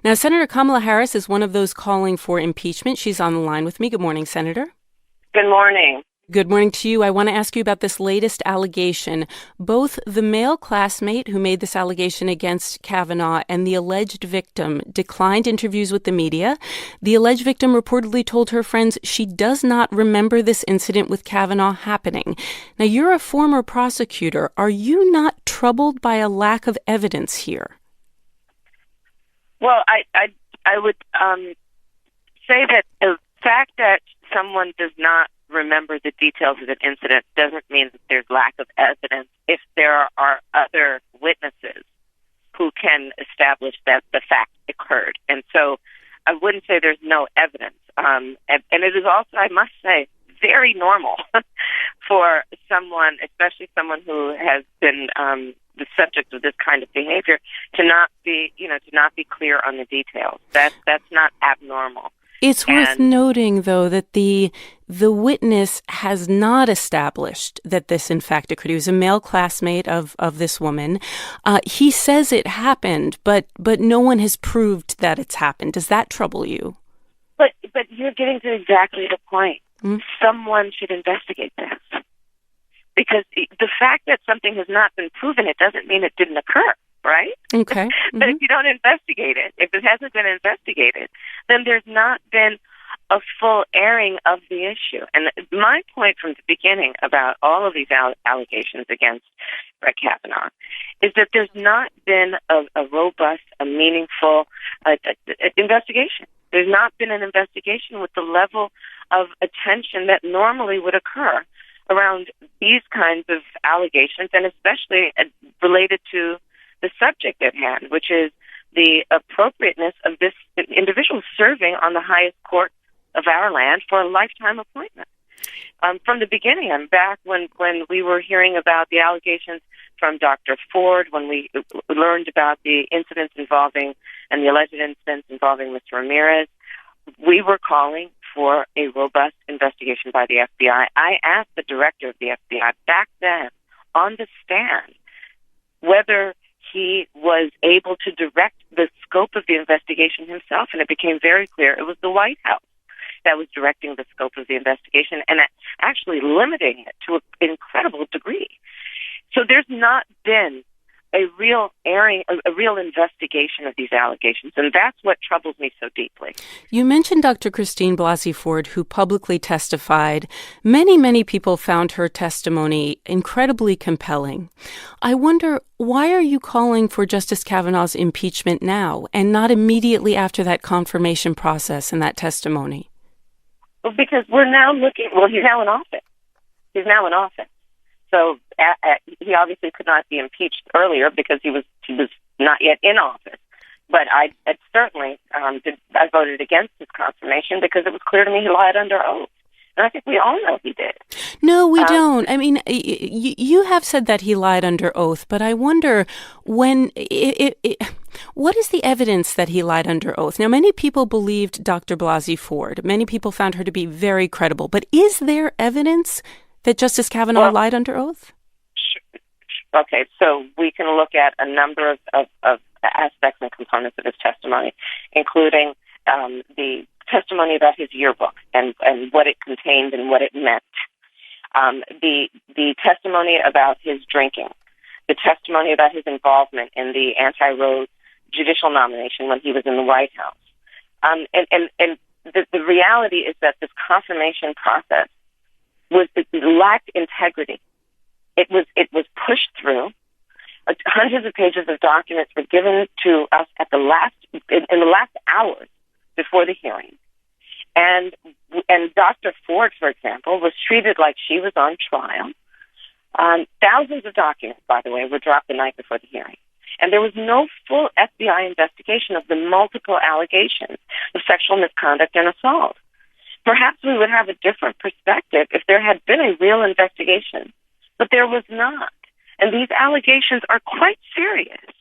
Now, Senator Kamala Harris is one of those calling for impeachment. She's on the line with me. Good morning, Senator. Good morning. Good morning to you. I want to ask you about this latest allegation. Both the male classmate who made this allegation against Kavanaugh and the alleged victim declined interviews with the media. The alleged victim reportedly told her friends she does not remember this incident with Kavanaugh happening. Now, you're a former prosecutor. Are you not troubled by a lack of evidence here? Well, I would say that the fact that someone does not remember the details of an incident doesn't mean that there's lack of evidence if there are other witnesses who can establish that the fact occurred. And so I wouldn't say there's no evidence. And it is also, I must say, very normal for someone, especially someone who has been the subject of this kind of behavior, to not be clear on the details. That's not abnormal. It's worth noting, though, that the witness has not established that this, in fact, occurred. He was a male classmate of this woman. He says it happened, but no one has proved that it's happened. Does that trouble you? But you're getting to exactly the point. Mm-hmm. Someone should investigate this. Because the fact that something has not been proven, it doesn't mean it didn't occur. Right? Okay. But if you don't investigate it, if it hasn't been investigated, then there's not been a full airing of the issue. And my point from the beginning about all of these allegations against Brett Kavanaugh is that there's not been a robust, a meaningful investigation. There's not been an investigation with the level of attention that normally would occur around these kinds of allegations, and especially related to the subject at hand, which is the appropriateness of this individual serving on the highest court of our land for a lifetime appointment. From the beginning, I'm back when we were hearing about the allegations from Dr. Ford, when we learned about the incidents involving and the alleged incidents involving Mr. Ramirez, we were calling for a robust investigation by the FBI. I asked the director of the FBI back then on the stand whether he was able to direct the scope of the investigation himself, and it became very clear it was the White House that was directing the scope of the investigation and actually limiting it to an incredible degree. So there's not been a real airing, a real investigation of these allegations, and that's what troubles me so deeply. You mentioned Dr. Christine Blasey Ford, who publicly testified. Many people found her testimony incredibly compelling. I wonder, why are you calling for Justice Kavanaugh's impeachment now and not immediately after that confirmation process and that testimony? Well, because we're now looking, he's now in office. So he obviously could not be impeached earlier because he was not yet in office. But I certainly I voted against his confirmation because it was clear to me he lied under oath. And I think we all know he did. No, we don't. I mean, you have said that he lied under oath, but I wonder what is the evidence that he lied under oath? Now, many people believed Dr. Blasey Ford. Many people found her to be very credible. But is there evidence that Justice Kavanaugh lied under oath? Okay, so we can look at a number of aspects and components of his testimony, including the testimony about his yearbook and what it contained and what it meant, the testimony about his drinking, the testimony about his involvement in the anti-Rose judicial nomination when he was in the White House. And the reality is that this confirmation process it lacked integrity. It was pushed through. Hundreds of pages of documents were given to us in the last hours before the hearing, and Dr. Ford, for example, was treated like she was on trial. Thousands of documents, by the way, were dropped the night before the hearing, and there was no full FBI investigation of the multiple allegations of sexual misconduct and assault. Perhaps we would have a different perspective if there had been a real investigation, but there was not. And these allegations are quite serious.